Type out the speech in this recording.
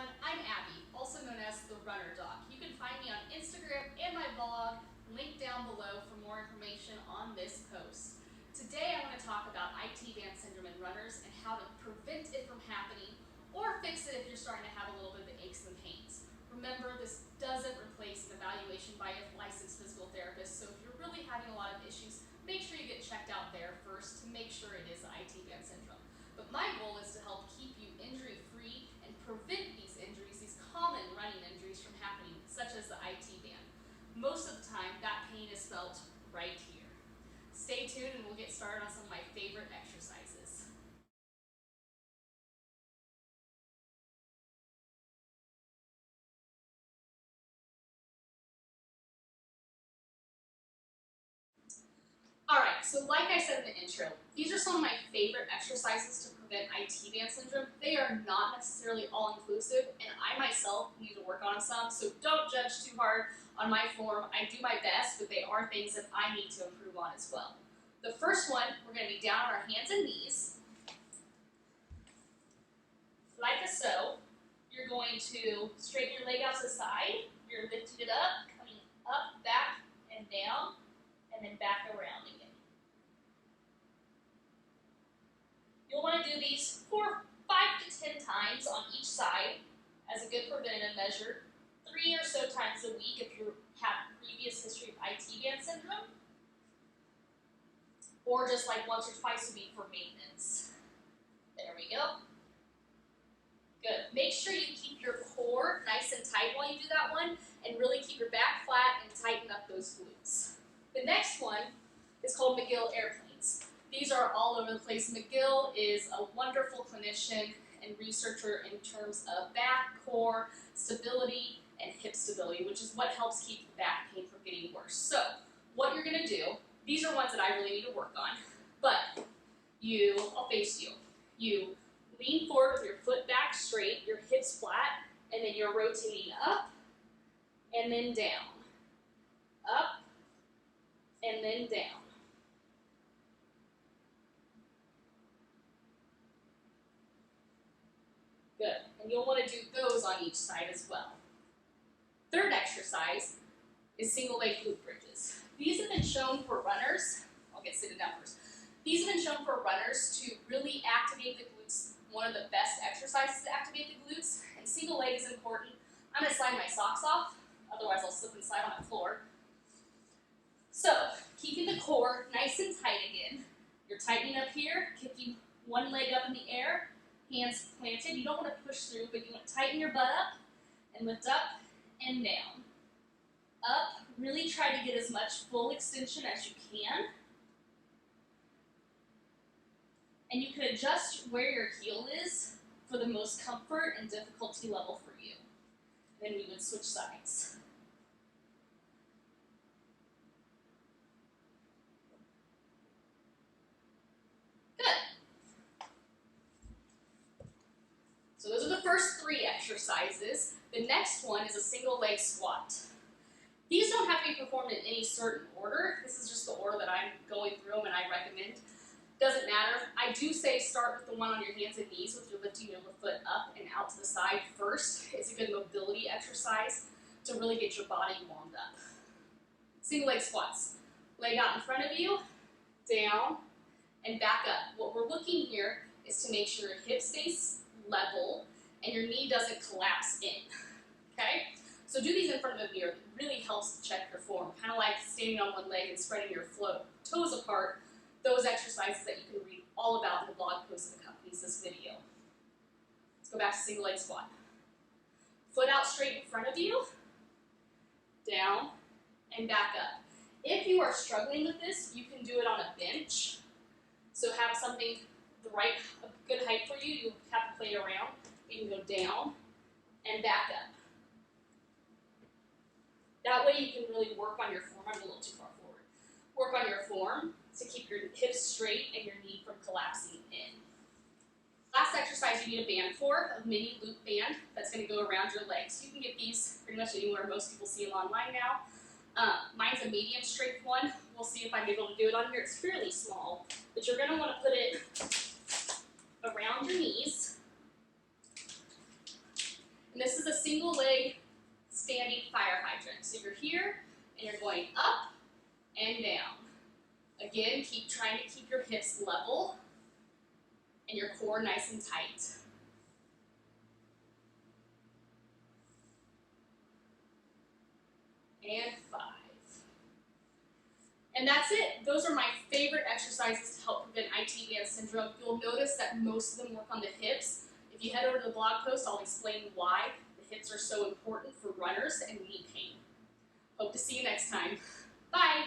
everyone, I'm Abby, also known as the Runner Doc. You can find me on Instagram and my blog, linked down below for more information on this post. Today I want to talk about IT band syndrome in runners and how to prevent it from happening or fix it if you're starting to have a little bit of the aches and pains. Remember, this doesn't replace an evaluation by a licensed physical therapist, so if you're really having a lot of issues, make sure you get checked out there first to make sure it is IT band syndrome. But my goal is to help keep you injury-free and prevent these injuries, these common running injuries from happening, such as the IT band. Most of the time, that pain is felt right here. Stay tuned and we'll get started on some of my favorite exercises. Alright, so like I said in the intro, these are some of my favorite exercises to prevent IT band syndrome. They are not necessarily all-inclusive, and I myself need to work on some, so don't judge too hard on my form. I do my best, but they are things that I need to improve on as well. The first one, we're going to be down on our hands and knees, like so. You're going to straighten your leg out to the side, you're lifting it up, coming up, back, and down, and then back around again. You'll want to do these 5 to 10 times on each side as a good preventative measure, 3 or so times a week if you have previous history of IT band syndrome, or just like once or twice a week for maintenance. There we go. Good. Make sure you keep your core nice and tight while you do that one, and really keep your back flat and tighten up those glutes. The next one is called McGill airplanes. These are all over the place. McGill is a wonderful clinician and researcher in terms of back, core, stability, and hip stability, which is what helps keep the back pain from getting worse. So what you're going to do, these are ones that I really need to work on, but I'll face you. You lean forward with your foot back straight, your hips flat, and then you're rotating up and then down. Up and then down. Good. And you'll want to do those on each side as well. Third exercise is single leg glute bridges. These have been shown for runners. I'll get seated down first. These have been shown for runners to really activate the glutes. One of the best exercises to activate the glutes, and single leg is important. I'm going to slide my socks off, otherwise I'll slip and slide on the floor. So, keeping the core nice and tight again. You're tightening up here, kicking one leg up in the air, hands planted. You don't want to push through, but you want to tighten your butt up and lift up and down. Up, really try to get as much full extension as you can. And you can adjust where your heel is for the most comfort and difficulty level for you. Then we would switch sides. Good. So those are the first 3 exercises. The next one is a single leg squat. These don't have to be performed in any certain order. This is just the order that I'm going through them and I recommend. Doesn't matter. I do say start with the one on your hands and knees with your lifting your foot up and out to the side first. It's a good mobility exercise to really get your body warmed up. Single leg squats. Leg out in front of you, down, and back up. What we're looking here is to make sure your hip stays level and your knee doesn't collapse in. Okay? So do these in front of a mirror. It really helps to check your form. Kind of like standing on one leg and spreading your toes apart. Those exercises that you can read all about in the blog post that accompanies this video. Let's go back to single leg squat. Foot out straight in front of you, down, and back up. If you are struggling with this, you can do it on a bench. So have something a good height for you. You have to play around. You can go down and back up. That way you can really work on your form. I'm a little too far forward. Work on your form to keep your hips straight and your knee from collapsing in. Last exercise you need a band for, a mini loop band that's going to go around your legs. You can get these pretty much anywhere. Most people see them online now. Mine's a medium strength one. We'll see if I'm able to do it on here. It's fairly small, but you're going to want to put it around your knees And this is a single leg standing fire hydrant. So you're here and you're going up and down. Again, keep trying to keep your hips level and your core nice and tight. And 5. And that's it. Those are my favorite exercises to help prevent IT band syndrome. You'll notice that most of them work on the hips. If you head over to the blog post, I'll explain why the hips are so important for runners and knee pain. Hope to see you next time. Bye.